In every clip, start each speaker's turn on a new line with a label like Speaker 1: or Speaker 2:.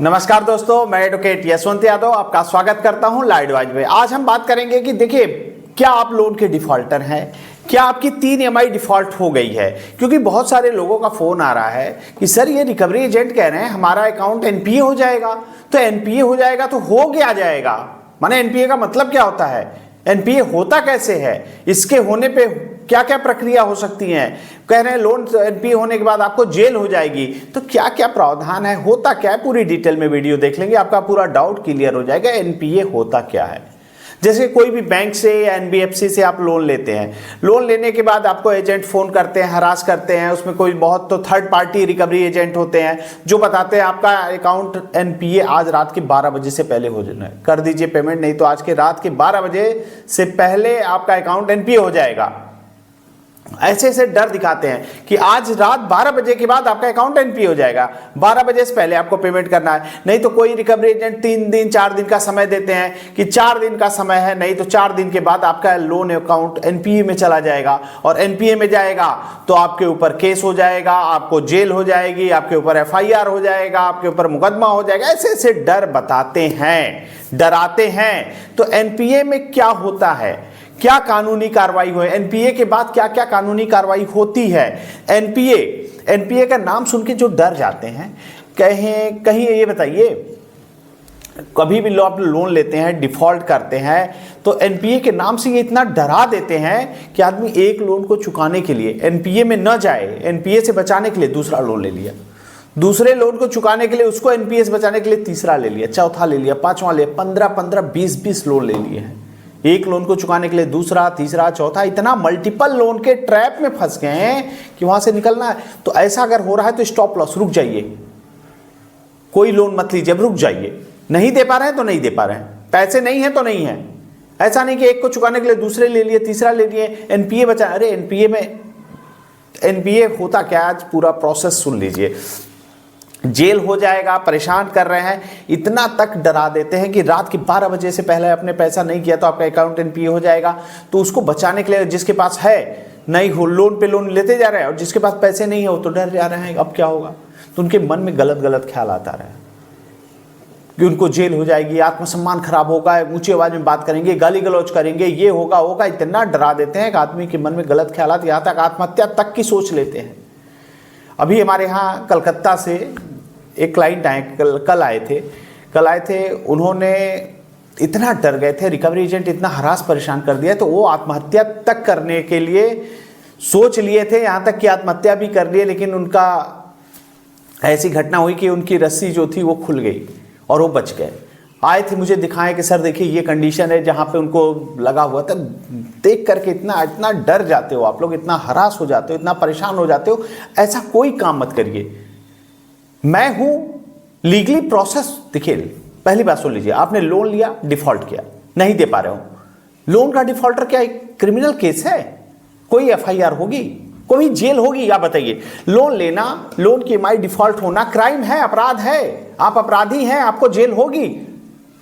Speaker 1: नमस्कार दोस्तों, मैं एडवोकेट यशवंत यादव आपका स्वागत करता हूं लाइव एडवाइस में। आज हम बात करेंगे कि देखिए, क्या आप लोन के डिफॉल्टर हैं, क्या आपकी 3 EMI डिफॉल्ट हो गई है। क्योंकि बहुत सारे लोगों का फोन आ रहा है कि सर ये रिकवरी एजेंट कह रहे हैं हमारा अकाउंट एनपीए हो जाएगा। तो एनपीए हो जाएगा तो हो क्या जाएगा, माने एनपीए का मतलब क्या होता है, एनपीए होता कैसे है, इसके होने पे क्या क्या प्रक्रिया हो सकती है। कह रहे हैं लोन एनपीए होने के बाद आपको जेल हो जाएगी, तो क्या क्या प्रावधान है, होता क्या है, पूरी डिटेल में वीडियो देख लेंगे, आपका पूरा डाउट क्लियर हो जाएगा। एनपीए होता क्या है। जैसे कोई भी बैंक से या एनबीएफसी से आप लोन लेते हैं, लोन लेने के बाद आपको एजेंट फोन करते हैं, हरास करते हैं, उसमें कोई बहुत तो थर्ड पार्टी रिकवरी एजेंट होते हैं जो बताते हैं आपका अकाउंट एनपीए आज रात के 12 बजे से पहले हो जाना है, कर दीजिए पेमेंट, नहीं तो आज के रात के 12 बजे से पहले आपका अकाउंट एनपीए हो जाएगा। ऐसे ऐसे डर दिखाते हैं कि आज रात 12 बजे के बाद आपका अकाउंट एनपीए हो जाएगा, 12 बजे से पहले आपको पेमेंट करना है। नहीं तो कोई रिकवरी एजेंट 3 दिन 4 दिन का समय देते हैं कि 4 दिन का समय है, नहीं तो 4 दिन के बाद आपका लोन अकाउंट एनपीए में चला जाएगा, और एनपीए में जाएगा तो आपके ऊपर केस हो जाएगा, आपको जेल हो जाएगी, आपके ऊपर एफआईआर हो जाएगा, आपके ऊपर मुकदमा हो जाएगा। ऐसे ऐसे डर बताते हैं, डराते हैं। तो एनपीए में क्या होता है, क्या कानूनी कार्रवाई हुई, एनपीए के बाद क्या क्या कानूनी कार्रवाई होती है। एनपीए का नाम सुन के जो डर जाते हैं, कहीं ये बताइए, कभी भी आप लोन लेते हैं, डिफॉल्ट करते हैं, तो एनपीए के नाम से ये इतना डरा देते हैं कि आदमी एक लोन को चुकाने के लिए एनपीए में न जाए, एनपीए से बचाने के लिए दूसरा लोन ले लिया, दूसरे लोन को चुकाने के लिए उसको एनपीए से बचाने के लिए तीसरा ले लिया, चौथा ले लिया, पांचवा ले, 15-15, 20-20 लोन ले लिए हैं। एक लोन को चुकाने के लिए दूसरा, तीसरा, चौथा, इतना मल्टीपल लोन के ट्रैप में फंस गए हैं कि वहां से निकलना है। तो ऐसा अगर हो रहा है तो स्टॉप लॉस, रुक जाइए, कोई लोन मत लीजिए, रुक जाइए। नहीं दे पा रहे हैं तो नहीं दे पा रहे हैं, पैसे नहीं है तो नहीं है। ऐसा नहीं कि एक को चुकाने के लिए दूसरे ले लिए, तीसरा ले लिए, एनपीए बचा। अरे एनपीए होता क्या, आज पूरा प्रोसेस सुन लीजिए। जेल हो जाएगा, परेशान कर रहे हैं, इतना तक डरा देते हैं कि रात के 12 बजे से पहले आपने पैसा नहीं किया तो आपका अकाउंट एनपीए हो जाएगा। तो उसको बचाने के लिए जिसके पास है, नहीं हो, लोन पे लोन लेते जा रहे हैं, और जिसके पास पैसे नहीं हो तो डर जा रहे हैं अब क्या होगा। तो उनके मन में गलत गलत ख्याल आता रहा है कि उनको जेल हो जाएगी, आत्मसम्मान खराब होगा, ऊंची आवाज में बात करेंगे, गाली गलौज करेंगे, ये होगा, इतना डरा देते हैं कि आदमी के मन में गलत ख्याल, यहाँ तक आत्महत्या तक की सोच लेते हैं। अभी हमारे यहाँ कलकत्ता से एक क्लाइंट आए, कल आए थे, उन्होंने इतना डर गए थे, रिकवरी एजेंट इतना हरास परेशान कर दिया, तो वो आत्महत्या तक करने के लिए सोच लिए थे, यहाँ तक कि आत्महत्या भी कर लिए। लेकिन उनका ऐसी घटना हुई कि उनकी रस्सी जो थी वो खुल गई और वो बच गए। आए थे, मुझे दिखाएं कि सर देखिए ये कंडीशन है जहाँ पे उनको लगा हुआ था। देख करके इतना डर जाते हो आप लोग, इतना हरास हो जाते हो, इतना परेशान हो जाते हो। ऐसा कोई काम मत करिए। मैं हूं लीगली प्रोसेस, देखिए पहली बात सुन लीजिए, आपने लोन लिया, डिफॉल्ट किया, नहीं दे पा रहे हो, लोन का डिफॉल्टर क्या एक क्रिमिनल केस है, कोई एफआईआर होगी, कोई जेल होगी, आप बताइए। लोन लेना, लोन की ईएमआई डिफॉल्ट होना क्राइम है, अपराध है, आप अपराधी हैं, आपको जेल होगी।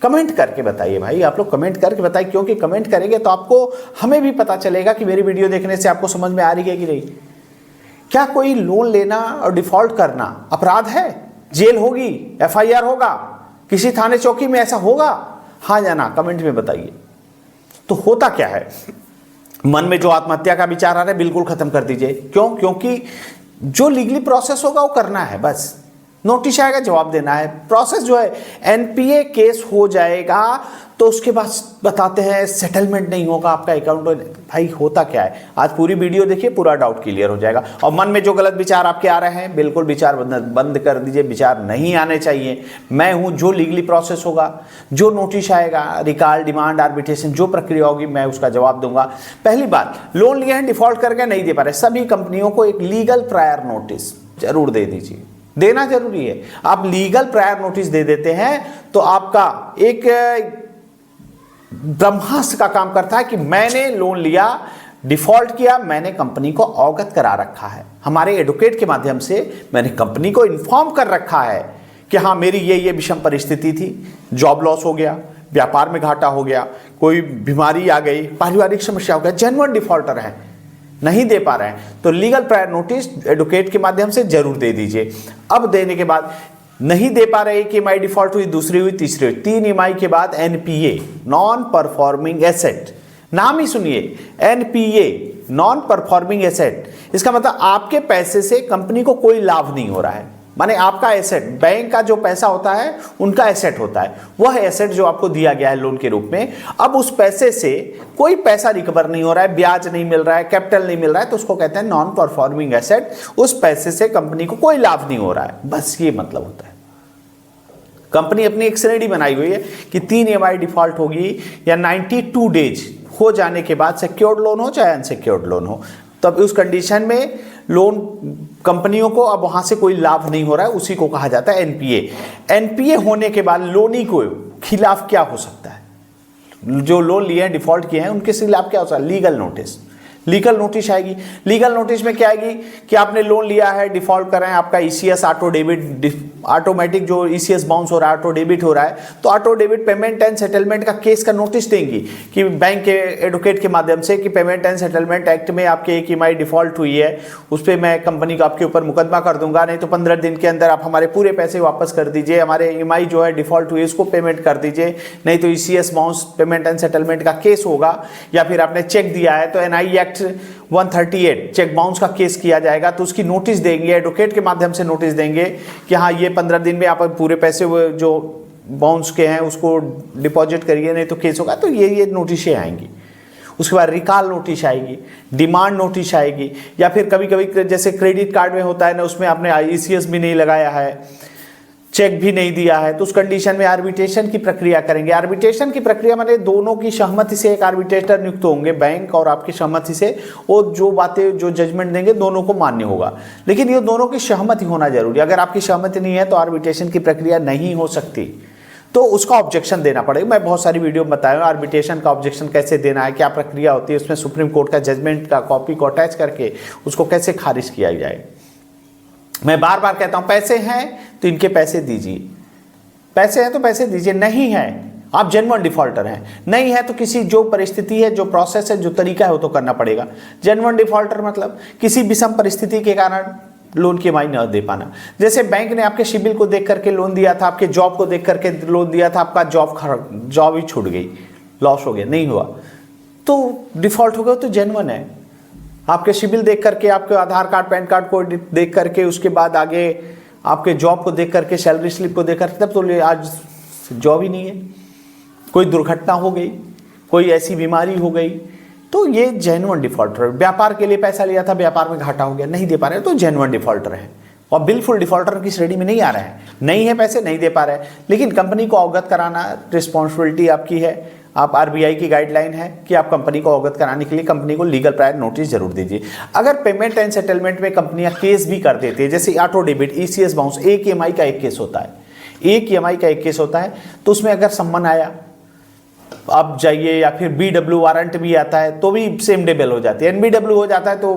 Speaker 1: कमेंट करके बताइए भाई, आप लोग कमेंट करके बताइए, क्योंकि कमेंट करेंगे तो आपको, हमें भी पता चलेगा कि मेरी वीडियो देखने से आपको समझ में आ रही है कि नहीं। क्या कोई लोन लेना और डिफॉल्ट करना अपराध है, जेल होगी, एफआईआर होगा, किसी थाने चौकी में ऐसा होगा? हाँ या ना कमेंट में बताइए। तो होता क्या है, मन में जो आत्महत्या का विचार आ रहा है बिल्कुल खत्म कर दीजिए। क्यों? क्योंकि जो लीगली प्रोसेस होगा वो करना है, बस नोटिस आएगा, जवाब देना है। प्रोसेस जो है, एनपीए केस हो जाएगा तो उसके बाद बताते हैं सेटलमेंट नहीं होगा आपका अकाउंट। भाई होता क्या है, आज पूरी वीडियो देखिए, पूरा डाउट क्लियर हो जाएगा। और मन में जो गलत विचार आपके आ रहे हैं, बिल्कुल विचार बंद कर दीजिए, विचार नहीं आने चाहिए। मैं हूं, जो लीगली प्रोसेस होगा, जो नोटिस आएगा, रिकॉल, डिमांड, आर्बिट्रेशन, जो प्रक्रिया होगी, मैं उसका जवाब दूंगा। पहली बात, लोन लिए हैं, डिफॉल्ट करके नहीं दे पा रहे, सभी कंपनियों को एक लीगल प्रायर नोटिस जरूर दे दीजिए, देना जरूरी है। आप लीगल प्रायर नोटिस दे देते हैं तो आपका एक ब्रह्मास्त्र का काम करता है कि मैंने लोन लिया, डिफॉल्ट किया, मैंने कंपनी को अवगत करा रखा है, हमारे एडवोकेट के माध्यम से मैंने कंपनी को इन्फॉर्म कर रखा है कि हाँ मेरी ये विषम परिस्थिति थी, जॉब लॉस हो गया, व्यापार में घाटा हो गया, कोई बीमारी आ गई, पारिवारिक समस्या हो गया, जेन्युइन डिफॉल्टर है, नहीं दे पा रहे हैं, तो लीगल प्रायर नोटिस एडवोकेट के माध्यम से जरूर दे दीजिए। अब देने के बाद नहीं दे पा रहे, एक EMI डिफॉल्ट हुई, दूसरी हुई, तीसरी हुई, 3 EMI के बाद NPA, नॉन परफॉर्मिंग एसेट। नाम ही सुनिए, NPA, नॉन परफॉर्मिंग एसेट। इसका मतलब आपके पैसे से कंपनी को कोई लाभ नहीं हो रहा है, माने आपका एसेट, बैंक का जो पैसा होता है उनका एसेट होता है, वह एसेट जो आपको दिया गया है लोन के रूप में, अब उस पैसे से कोई पैसा रिकवर नहीं हो रहा है, ब्याज नहीं मिल रहा है, कैपिटल नहीं मिल रहा है, तो उसको कहते हैं नॉन परफॉर्मिंग एसेट। उस पैसे से कंपनी को कोई लाभ नहीं हो रहा है, बस ये मतलब होता है। कंपनी अपनी एक श्रेणी बनाई हुई है कि 3 EMI डिफॉल्ट होगी या 92 डेज हो जाने के बाद सिक्योर्ड लोन हो चाहे अनसिक्योर्ड लोन हो, तब उस कंडीशन में लोन कंपनियों को अब वहां से कोई लाभ नहीं हो रहा है, उसी को कहा जाता है NPA। NPA होने के बाद लोनी को खिलाफ क्या हो सकता है, जो लोन लिए हैं, डिफॉल्ट किए हैं, उनके खिलाफ क्या हो सकता है? Legal notice. लीगल नोटिस आएगी। लीगल नोटिस में क्या आएगी कि आपने लोन लिया है, डिफॉल्ट कर रहे हैं, आपका ECS ऑटो डेबिट, ऑटोमेटिक जो ECS बाउंस हो रहा है, ऑटो डेबिट हो रहा है, तो auto debit payment and settlement का केस का नोटिस देंगी कि बैंक के एडवोकेट के माध्यम से कि पेमेंट एंड सेटलमेंट एक्ट में आपके एक EMI डिफॉल्ट हुई है, उस पर मैं कंपनी का आपके ऊपर मुकदमा कर दूंगा, नहीं तो 15 दिन के अंदर आप हमारे पूरे पैसे वापस कर दीजिए, हमारे EMI जो है डिफॉल्ट हुई उसको पेमेंट कर दीजिए, नहीं तो ECS bounce payment and settlement का केस होगा, या फिर आपने चेक दिया है तो NI एक्ट 138 चेक बाउंस का केस किया जाएगा, तो उसकी नोटिस देंगे, एडवोकेट के माध्यम से नोटिस देंगे कि हाँ ये 15 दिन में आप पूरे पैसे जो बाउंस के हैं उसको डिपॉजिट करिए, नहीं तो केस होगा। तो ये नोटिसें आएंगी। उसके बाद रिकॉल नोटिस आएगी, डिमांड नोटिस आएगी, या फिर कभी कभी जैसे क्रेडिट कार्ड में होता है ना, उसमें आपने ECS भी नहीं लगाया है, चेक भी नहीं दिया है, तो उस कंडीशन में आर्बिट्रेशन की प्रक्रिया करेंगे। आर्बिट्रेशन की प्रक्रिया माने दोनों की सहमति से एक आर्बिट्रेटर नियुक्त होंगे, बैंक और आपकी सहमति से, वो जो बातें जो जजमेंट देंगे दोनों को मान्य होगा, लेकिन ये दोनों की सहमति होना जरूरी। अगर आपकी सहमति नहीं है तो आर्बिट्रेशन की प्रक्रिया नहीं हो सकती, तो उसका ऑब्जेक्शन देना पड़ेगा। मैं बहुत सारी वीडियो में बताया हूं आर्बिट्रेशन का ऑब्जेक्शन कैसे देना है, क्या प्रक्रिया होती है, उसमें सुप्रीम कोर्ट का जजमेंट का कॉपी को अटैच करके उसको कैसे खारिज किया जाए। मैं बार बार कहता हूं पैसे हैं तो इनके पैसे दीजिए, पैसे हैं तो पैसे दीजिए, नहीं है आप जेन्युइन डिफॉल्टर हैं, नहीं है तो किसी जो परिस्थिति है, जो प्रोसेस है, जो तरीका है वो तो करना पड़ेगा। जेन्युइन डिफॉल्टर मतलब किसी विषम परिस्थिति के कारण लोन की EMI न दे पाना। जैसे बैंक ने आपके सिबिल को देख करके लोन दिया था, आपके जॉब को देख करके लोन दिया था, आपका जॉब ही छूट गई, लॉस हो गया, नहीं हुआ तो डिफॉल्ट हो गया, तो जेन्युइन है। आपके सिबिल देख करके, आपके आधार कार्ड पैन कार्ड को देख करके, उसके बाद आगे आपके जॉब को देख करके, सैलरी स्लिप को देख करके, तब तो आज जॉब ही नहीं है, कोई दुर्घटना हो गई, कोई ऐसी बीमारी हो गई, तो ये जेन्युइन डिफॉल्टर। व्यापार के लिए पैसा लिया था, व्यापार में घाटा हो गया, नहीं दे पा रहे, तो जेन्युइन डिफॉल्टर है। और बिल्कुल डिफॉल्टर की श्रेणी में नहीं आ रहे हैं, नहीं है पैसे, नहीं दे पा रहे, लेकिन कंपनी को अवगत कराना रिस्पॉन्सिबिलिटी आपकी है। आप RBI की गाइडलाइन है कि आप कंपनी को अवगत कराने के लिए कंपनी को लीगल प्रायर नोटिस जरूर दीजिए। अगर पेमेंट एंड सेटलमेंट में कंपनियां केस भी कर देती है, जैसे ऑटो डेबिट, ECS बाउंस, एक EMI का एक केस होता है, एक EMI का एक केस होता है, तो उसमें अगर सम्मन आया आप जाइए, या फिर BW वारंट भी आता है तो भी सेम डे बिल हो जाती है, NBW हो जाता है तो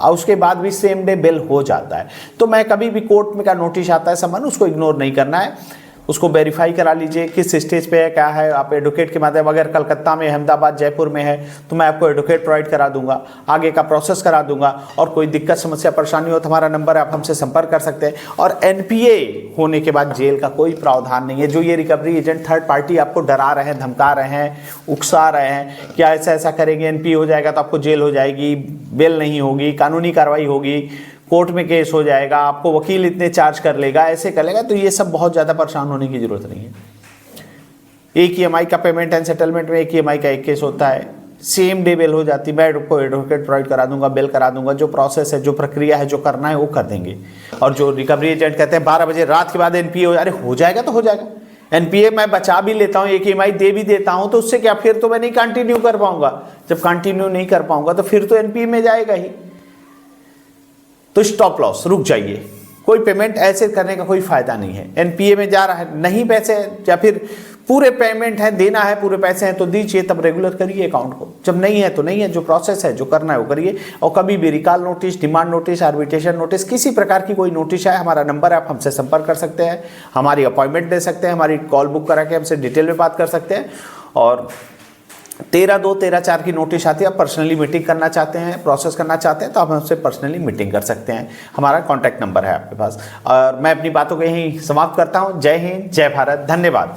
Speaker 1: उसके बाद भी सेम डे बिल हो जाता है। तो मैं कभी भी कोर्ट में का नोटिस आता है सम्मन, उसको इग्नोर नहीं करना है, उसको वेरीफाई करा लीजिए किस स्टेज पे है, क्या है। आप एडवोकेट के माध्यम, अगर कलकत्ता में, अहमदाबाद, जयपुर में है तो मैं आपको एडवोकेट प्रोवाइड करा दूंगा, आगे का प्रोसेस करा दूंगा, और कोई दिक्कत समस्या परेशानी हो तो हमारा नंबर है, आप हमसे संपर्क कर सकते हैं। और NPA होने के बाद जेल का कोई प्रावधान नहीं है। जो ये रिकवरी एजेंट थर्ड पार्टी आपको डरा रहे हैं, धमका रहे हैं, उकसा रहे हैं, क्या ऐसा ऐसा करेंगे, NPA हो जाएगा तो आपको जेल हो जाएगी, बेल नहीं होगी, कानूनी कार्रवाई होगी, कोर्ट में केस हो जाएगा, आपको वकील इतने चार्ज कर लेगा, ऐसे करेगा, तो ये सब बहुत ज़्यादा परेशान होने की जरूरत नहीं है। एक EMI का पेमेंट एंड सेटलमेंट में एक EMI का एक केस होता है, सेम डे बिल हो जाती, मैं आपको एडवोकेट प्रोवाइड करा दूंगा, बिल करा दूंगा, जो प्रोसेस है, जो प्रक्रिया है, जो करना है वो कर देंगे। और जो रिकवरी एजेंट कहते हैं 12 बजे रात के बाद NPA हो, अरे हो जाएगा तो हो जाएगा। NPA मैं बचा भी लेता हूँ, एक EMI दे भी देता हूँ, तो उससे क्या, फिर तो मैं नहीं कंटिन्यू कर पाऊंगा। जब कंटिन्यू नहीं कर पाऊंगा तो फिर तो NPA में जाएगा ही, तो स्टॉप लॉस, रुक जाइए, कोई पेमेंट ऐसे करने का कोई फायदा नहीं है। NPA में जा रहा है, नहीं पैसे, या फिर पूरे पेमेंट है, देना है, पूरे पैसे हैं तो दीजिए, तब रेगुलर करिए अकाउंट को। जब नहीं है तो नहीं है, जो प्रोसेस है, जो करना है वो करिए। और कभी भी recall notice, demand notice, arbitration notice, किसी प्रकार की कोई नोटिस है, हमारा नंबर है, आप हमसे संपर्क कर सकते हैं, हमारी अपॉइंटमेंट दे सकते हैं, हमारी कॉल बुक करा के हमसे डिटेल में बात कर सकते हैं। और 13/2 13/4 की नोटिस आती है। आप पर्सनली मीटिंग करना चाहते हैं, प्रोसेस करना चाहते हैं तो आप हमसे पर्सनली मीटिंग कर सकते हैं। हमारा कॉन्टैक्ट नंबर है आपके पास। और मैं अपनी बातों को यहीं समाप्त करता हूँ। जय हिंद, जय भारत, धन्यवाद।